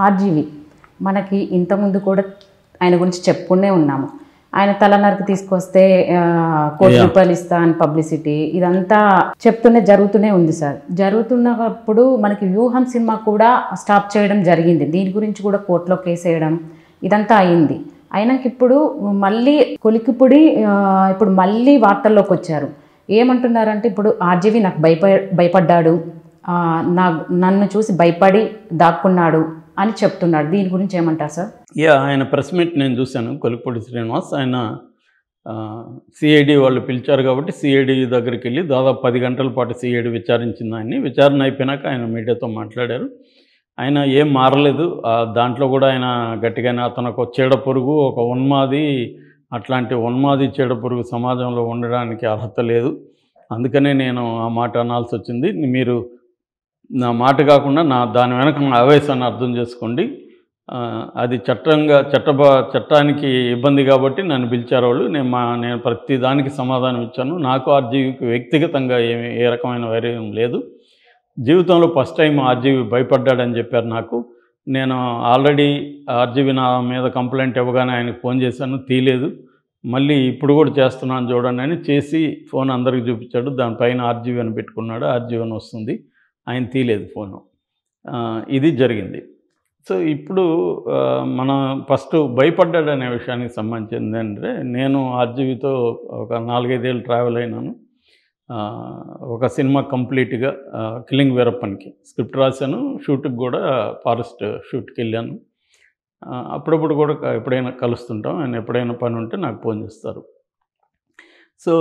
RGV మనకి ఇంతకుముందు కూడా ఆయన గురించి చెప్పుకునే ఉన్నాము. ఆయన తలనరికి తీసుకొస్తే ₹1,00,00,000 ఇస్తా అని పబ్లిసిటీ ఇదంతా జరుగుతూనే ఉంది సార్. జరుగుతున్నప్పుడు మనకి వ్యూహం సినిమా కూడా స్టాప్ చేయడం జరిగింది. దీని గురించి కూడా కోర్టులో కేసు వేయడం ఇదంతా అయింది. అయినాక ఇప్పుడు మళ్ళీ కొలికిపుడి ఇప్పుడు మళ్ళీ వార్తల్లోకి వచ్చారు. ఏమంటున్నారంటే ఇప్పుడు ఆర్జీవి నాకు భయపడ్డాడు, నన్ను చూసి భయపడి దాక్కున్నాడు అని చెప్తున్నాడు. దీని గురించి ఏమంటారు సార్? ఆయన ప్రెస్ మీట్ నేను చూశాను. కొలికిపూడి శ్రీనివాస్ ఆయన సిఐడి వాళ్ళు పిలిచారు కాబట్టి సిఐడి దగ్గరికి వెళ్ళి దాదాపు 10 గంటల పాటు సిఐడి విచారించింది ఆయన్ని. విచారణ అయిపోయినాక ఆయన మీడియాతో మాట్లాడారు. ఆయన ఏం మారలేదు. దాంట్లో కూడా ఆయన గట్టిగానే అతను ఒక చీడపురుగు, ఒక ఉన్మాది, అట్లాంటి ఉన్మాది చీడపురుగు సమాజంలో ఉండడానికి అర్హత లేదు, అందుకనే నేను ఆ మాట అనాల్సి వచ్చింది. మీరు నా మాట కాకుండా దాని వెనక నా ఆవేశాన్ని అర్థం చేసుకోండి. అది చట్టానికి ఇబ్బంది కాబట్టి నన్ను పిలిచారు వాళ్ళు. నేను ప్రతి దానికి సమాధానం ఇచ్చాను. నాకు ఆర్జీవికి వ్యక్తిగతంగా ఏ రకమైన వైరం లేదు. జీవితంలో ఫస్ట్ టైం ఆర్జీవి భయపడ్డాడని చెప్పారు నాకు. నేను ఆల్రెడీ ఆర్జీవి నా మీద కంప్లైంట్ ఇవ్వగానే ఆయనకు ఫోన్ చేశాను, తీయలేదు. మళ్ళీ ఇప్పుడు కూడా చేస్తున్నాను చూడండి అని చేసి ఫోన్ అందరికి చూపించాడు. దానిపైన ఆర్జీవి అని పెట్టుకున్నాడు. ఆర్జీవి అని వస్తుంది, ఆయన తీయలేదు ఫోను. ఇది జరిగింది. సో ఇప్పుడు మనం ఫస్ట్ భయపడ్డాడనే విషయానికి సంబంధించింది అంటే, నేను ఆర్జీవితో ఒక 4-5 ఏళ్ళు ట్రావెల్ అయినాను. ఒక సినిమా కంప్లీట్గా కిల్లింగ్ వీరప్పన్కి స్క్రిప్ట్ రాశాను. షూట్కి కూడా ఫారెస్ట్ షూట్కి వెళ్ళాను. అప్పుడప్పుడు కూడా ఎప్పుడైనా కలుస్తుంటాం. ఆయన ఎప్పుడైనా పని ఉంటే నాకు ఫోన్ చేస్తారు. సో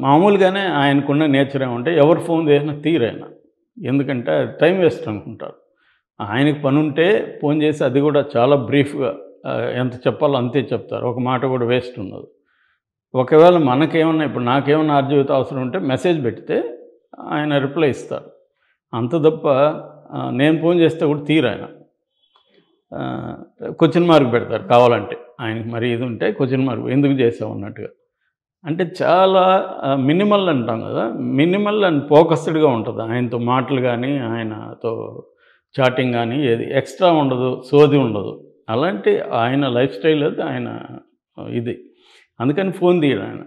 మామూలుగానే ఆయనకున్న నేచర్ ఏమంటే ఎవరు ఫోన్ చేసినా తీరైనా, ఎందుకంటే టైం వేస్ట్ అనుకుంటారు. ఆయనకు పని ఉంటే ఫోన్ చేసి అది కూడా చాలా బ్రీఫ్గా ఎంత చెప్పాలో అంతే చెప్తారు. ఒక మాట కూడా వేస్ట్ ఉండదు. ఒకవేళ మనకేమన్నా ఇప్పుడు నాకేమన్నా ఆర్జీవితో అవసరం ఉంటే మెసేజ్ పెడితే ఆయన రిప్లై ఇస్తారు. అంత తప్ప నేను ఫోన్ చేస్తే కూడా తీరాయన. క్వశ్చన్ మార్క్ పెడతారు కావాలంటే. ఆయనకి మరి ఇది ఉంటే క్వశ్చన్ మార్క్ ఎందుకు చేసావు అన్నట్టుగా. అంటే చాలా మినిమల్ అంటాం కదా, మినిమల్ అండ్ ఫోకస్డ్గా ఉంటుంది ఆయనతో మాటలు కానీ, ఆయనతో చాటింగ్ కానీ, ఏది ఎక్స్ట్రా ఉండదు, సోది ఉండదు. అలాంటి ఆయన లైఫ్ స్టైల్ అది, ఆయన ఇది. అందుకని ఫోన్ తీయడు ఆయన.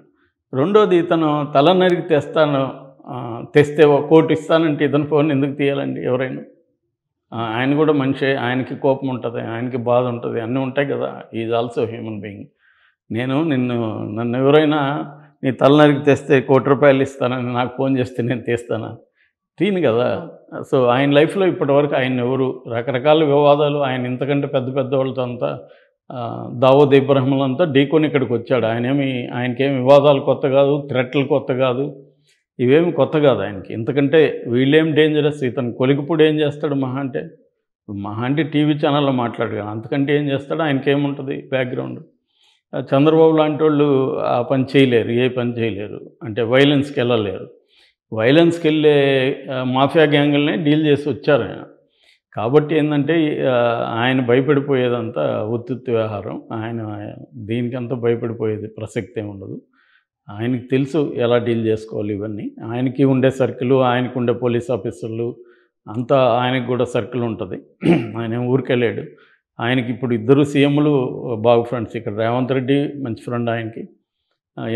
రెండోది, ఇతను తల నరికి తెస్తే ₹1 కోటి ఇస్తానంటే ఇతను ఫోన్ ఎందుకు తీయాలండి ఎవరైనా? ఆయన కూడా మనిషే, ఆయనకి కోపం ఉంటుంది, ఆయనకి బాధ ఉంటుంది, అన్నీ ఉంటాయి కదా. Is also human being. నన్ను ఎవరైనా నీ తల నరికి తెస్తే ₹1 కోటి ఇస్తానని నాకు ఫోన్ చేస్తే నేను తీస్తానా? తీను కదా. సో ఆయన లైఫ్లో ఇప్పటివరకు ఆయన ఎవరు రకరకాల వివాదాలు, ఆయన ఇంతకంటే పెద్ద వాళ్ళతో అంతా దావూద్ ఇబ్రాహింలంతా ఢీకొని ఇక్కడికి వచ్చాడు. ఆయనకేమి వివాదాలు కొత్త కాదు, థ్రెట్లు కొత్త కాదు, ఇవేమి కొత్త కాదు ఆయనకి. ఇంతకంటే వీళ్ళేం డేంజరస్. ఇతను కొలికిపూడి ఏం చేస్తాడు మహా అంటే టీవీ ఛానల్లో మాట్లాడగా, అంతకంటే ఏం చేస్తాడు? ఆయనకేముంటుంది బ్యాక్గ్రౌండ్? చంద్రబాబు లాంటి వాళ్ళు ఆ పని చేయలేరు, ఏ పని చేయలేరు. అంటే వైలెన్స్కి వెళ్ళలేరు. వైలెన్స్కి వెళ్ళే మాఫియా గ్యాంగుల్ని డీల్ చేసి వచ్చారు ఆయన. కాబట్టి ఏంటంటే ఆయన భయపడిపోయేదంతా ఉత్తుత్తి వ్యవహారం. ఆయన దీనికంతా భయపడిపోయేది ప్రసక్తే ఉండదు. ఆయనకి తెలుసు ఎలా డీల్ చేసుకోవాలి ఇవన్నీ. ఆయనకి ఉండే సర్కిల్, ఆయనకు ఉండే పోలీస్ ఆఫీసర్లు అంతా, ఆయనకు కూడా సర్కిల్ ఉంటుంది. ఆయన ఊరికెళ్ళాడు. ఆయనకి ఇప్పుడు 2 సీఎంలు బాగా ఫ్రెండ్స్. ఇక్కడ రేవంత్ రెడ్డి మంచి ఫ్రెండ్ ఆయనకి,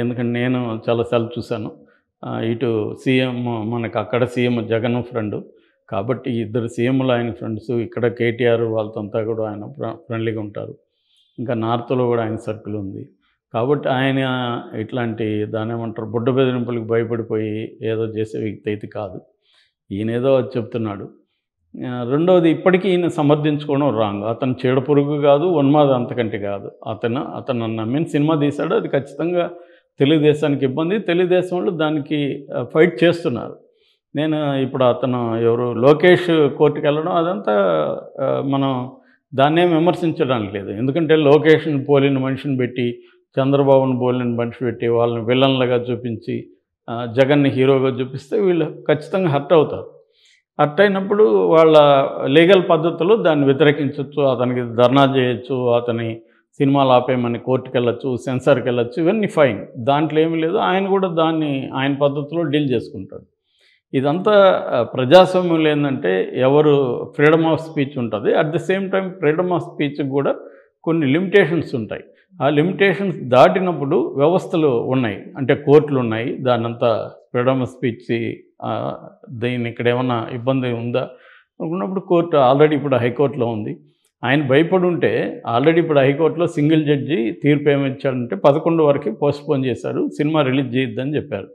ఎందుకంటే నేను చాలాసార్లు చూశాను. ఇటు సీఎం మనకు అక్కడ సీఎం జగన్ ఫ్రెండు, కాబట్టి 2 సీఎంలు ఆయన ఫ్రెండ్స్. ఇక్కడ కేటీఆర్ వాళ్ళతో అంతా కూడా ఆయన ఫ్రెండ్లీగా ఉంటారు. ఇంకా నార్త్లో కూడా ఆయన సర్కిల్ ఉంది. కాబట్టి ఆయన ఇట్లాంటి దానేమంటారు బుడ్డ బెదిరింపులకు భయపడిపోయి ఏదో చేసే వ్యక్తి అయితే కాదు. ఈయనేదో అది చెప్తున్నాడు. రెండవది, ఇప్పటికీ ఈయన సమర్థించుకోవడం రాంగ్. అతను చీడపురుగు కాదు, ఉన్మాదం అంతకంటే కాదు. అతను నమ్మిన సినిమా తీశాడు, అది ఖచ్చితంగా తెలుగుదేశానికి ఇబ్బంది. తెలుగుదేశం వాళ్ళు దానికి ఫైట్ చేస్తున్నారు. నేను ఇప్పుడు అతను ఎవరు లోకేష్ కోర్టుకు వెళ్ళడం అదంతా మనం దాన్నేం విమర్శించడానికి లేదు. ఎందుకంటే లోకేష్ని పోలిన మనిషిని పెట్టి, చంద్రబాబుని పోలిన మనిషి పెట్టి, వాళ్ళని విలన్లుగా చూపించి జగన్ని హీరోగా చూపిస్తే వీళ్ళు ఖచ్చితంగా హర్ట్ అవుతారు. హర్ట్ అయినప్పుడు వాళ్ళ లీగల్ పద్ధతులు దాన్ని వ్యతిరేకించవచ్చు, అతనికి ధర్నా చేయొచ్చు, అతని సినిమాలు ఆపేయమని కోర్టుకు వెళ్ళొచ్చు, సెన్సార్కి వెళ్ళొచ్చు, ఇవన్నీ ఫైన్. దాంట్లో ఏమీ లేదు. ఆయన కూడా దాన్ని ఆయన పద్ధతిలో డీల్ చేసుకుంటాడు. ఇదంతా ప్రజాస్వామ్యంలో ఏంటంటే ఎవరు ఫ్రీడమ్ ఆఫ్ స్పీచ్ ఉంటుంది. At the same time freedom of స్పీచ్కి కూడా కొన్ని లిమిటేషన్స్ ఉంటాయి. ఆ లిమిటేషన్స్ దాటినప్పుడు వ్యవస్థలు ఉన్నాయి, అంటే కోర్టులు ఉన్నాయి. దానంతా ఫ్రీడమ్ ఆఫ్ స్పీచ్ దీన్ని ఇక్కడ ఏమన్నా ఇబ్బంది ఉందా అనుకున్నప్పుడు కోర్టు ఆల్రెడీ ఇప్పుడు హైకోర్టులో ఉంది. ఆయన భయపడి ఉంటే ఆల్రెడీ ఇప్పుడు హైకోర్టులో సింగిల్ జడ్జి తీర్పు ఏమిచ్చాడంటే 11 వరకు పోస్ట్పోన్ చేశారు, సినిమా రిలీజ్ చేయొద్దని చెప్పారు.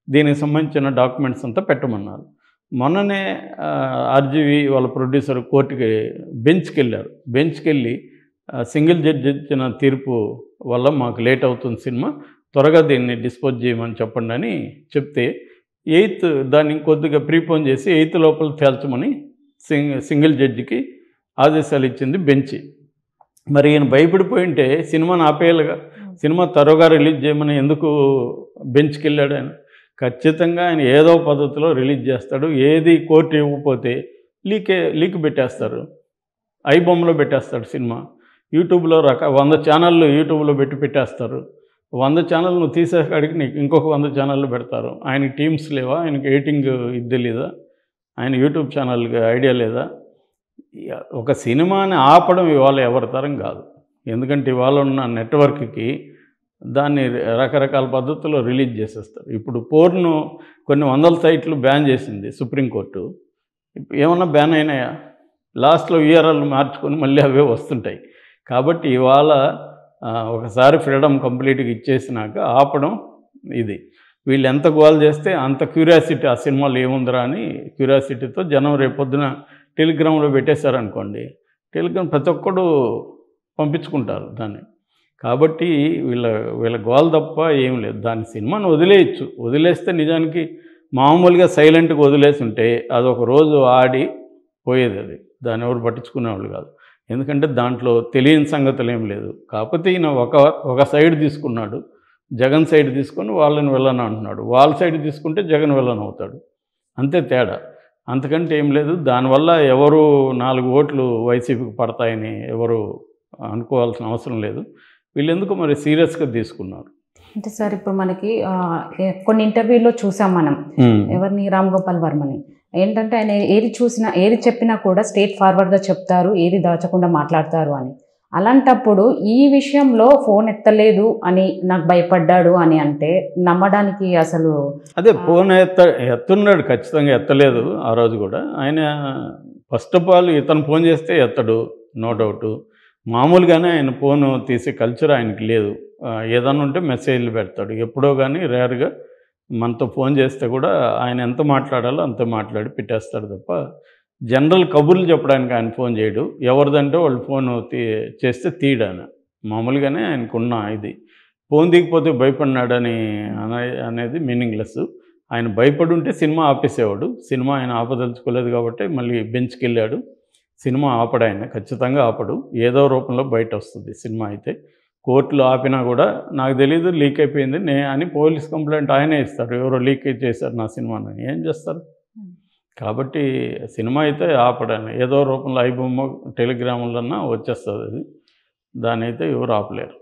దీనికి సంబంధించిన డాక్యుమెంట్స్ అంతా పెట్టమన్నారు. మొన్ననే ఆర్జీవి వాళ్ళ ప్రొడ్యూసర్ కోర్టుకి బెంచ్కి వెళ్ళి సింగిల్ జడ్జి ఇచ్చిన తీర్పు వల్ల మాకు లేట్ అవుతుంది సినిమా, త్వరగా దీన్ని డిస్పోజ్ చేయమని చెప్పండి అని చెప్తే 8th దాన్ని ఇంకొద్దిగా ప్రీపోన్ చేసి 8th లోపల తేల్చమని సింగిల్ జడ్జికి ఆదేశాలు ఇచ్చింది బెంచ్. మరి ఈయన భయపడిపోయింటే సినిమాని ఆపేయాలిగా, సినిమా త్వరగా రిలీజ్ చేయమని ఎందుకు బెంచ్కి వెళ్ళాడు ఆయన? ఖచ్చితంగా ఆయన ఏదో పద్ధతిలో రిలీజ్ చేస్తాడు. ఏది కోర్టు ఇవ్వకపోతే లీక్ పెట్టేస్తారు, ఐబొమ్మలో పెట్టేస్తాడు సినిమా. యూట్యూబ్లో 100 ఛానళ్ళు యూట్యూబ్లో పెట్టేస్తారు. 100 ఛానల్ నువ్వు తీసేకాడికి నీకు ఇంకొక 100 ఛానళ్ళు పెడతారు. ఆయనకి టీమ్స్ లేవా? ఆయనకి ఎడిటింగ్ ఇది తెలీదా? ఆయన యూట్యూబ్ ఛానల్కి ఐడియా లేదా? ఒక సినిమాని ఆపడం ఇవాళ ఎవరి తరం కాదు. ఎందుకంటే ఇవాళ ఉన్న నెట్వర్క్కి దాన్ని రకరకాల పద్ధతుల్లో రిలీజ్ చేసేస్తారు. ఇప్పుడు పోర్ను కొన్ని 100 సైట్లు బ్యాన్ చేసింది సుప్రీంకోర్టు. ఏమన్నా బ్యాన్ అయినాయా? లాస్ట్లో URL మార్చుకొని మళ్ళీ అవే వస్తుంటాయి. కాబట్టి ఇవాళ ఒకసారి ఫ్రీడమ్ కంప్లీట్గా ఇచ్చేసినాక ఆపడం ఇది. వీళ్ళు ఎంత గోల్ చేస్తే అంత క్యూరియాసిటీ, ఆ సినిమాలో ఏముందిరా అని క్యూరియాసిటీతో జనం రేపొద్దున టెలిగ్రామ్లో పెట్టేశారనుకోండి, టెలిగ్రామ్ ప్రతి ఒక్కడు పంపించుకుంటారు దాన్ని. కాబట్టి వీళ్ళ గోల్ తప్ప ఏం లేదు. దాని సినిమాను వదిలేస్తే నిజానికి మామూలుగా సైలెంట్గా వదిలేసి ఉంటే అదొక రోజు ఆడి పోయేది. అది దాన్ని ఎవరు పట్టించుకునేవాళ్ళు కాదు. ఎందుకంటే దాంట్లో తెలియని సంగతులు ఏం లేదు. కాకపోతే ఈయన ఒక సైడ్ తీసుకున్నాడు, జగన్ సైడ్ తీసుకొని వాళ్ళని వెళ్ళను అంటున్నాడు. వాళ్ళ సైడ్ తీసుకుంటే జగన్ వెళ్ళను అవుతాడు, అంతే తేడా. అంతకంటే ఏం లేదు. దానివల్ల ఎవరు 4 ఓట్లు వైసీపీకి పడతాయని ఎవరు అనుకోవాల్సిన అవసరం లేదు. వీళ్ళెందుకు మరి సీరియస్గా తీసుకున్నారు అంటే సార్, ఇప్పుడు మనకి కొన్ని ఇంటర్వ్యూలో చూసాం మనం, ఎవరిని, రామ్ గోపాల్ వర్మని. ఏంటంటే ఆయన ఏది చెప్పినా కూడా స్ట్రేట్ ఫార్వర్డ్గా చెప్తారు, ఏది దాచకుండా మాట్లాడతారు అని. అలాంటప్పుడు ఈ విషయంలో ఫోన్ ఎత్తలేదు అని నాకు భయపడ్డాడు అని అంటే నమ్మడానికి అసలు అదే ఫోన్ ఎత్తున్నాడు, ఖచ్చితంగా ఎత్తలేదు ఆ రోజు కూడా. ఆయన ఫస్ట్ ఆఫ్ ఆల్ ఇతను ఫోన్ చేస్తే ఎత్తడు, నో డౌట్. మామూలుగానే ఆయన ఫోను తీసే కల్చర్ ఆయనకి లేదు. ఏదన్నా ఉంటే మెసేజ్లు పెడతాడు, ఎప్పుడో కానీ రేర్గా. మనతో ఫోన్ చేస్తే కూడా ఆయన ఎంత మాట్లాడాలో అంత మాట్లాడి పెట్టేస్తాడు తప్ప జనరల్ కబుర్లు చెప్పడానికి ఆయన ఫోన్ చేయడు. ఎవరిదంటే వాళ్ళు ఫోన్ చేస్తే తీయడాను. మామూలుగానే ఆయనకున్న ఇది. ఫోన్ దిగిపోతే భయపడినాడని అనేది మీనింగ్లెస్. ఆయన భయపడి ఉంటే సినిమా ఆపేసేవాడు. సినిమా ఆయన ఆపదలుచుకోలేదు కాబట్టి మళ్ళీ బెంచ్కి వెళ్ళాడు. సినిమా ఆపడు, ఆయన ఖచ్చితంగా ఆపడు. ఏదో రూపంలో బయట వస్తుంది సినిమా. అయితే కోర్టులో ఆపినా కూడా నాకు తెలీదు, లీక్ అయిపోయింది అని పోలీస్ కంప్లైంట్ ఆయనే ఇస్తాడు. ఎవరో లీక్ చేశారు నా సినిమాని, ఏం చేస్తారు? కాబట్టి సినిమా అయితే ఆపడాను. ఏదో రూపంలో ఐబొమ్మ టెలిగ్రాములన్నా వచ్చేస్తుంది అది. దాన్ని అయితే ఎవరు ఆపలేరు.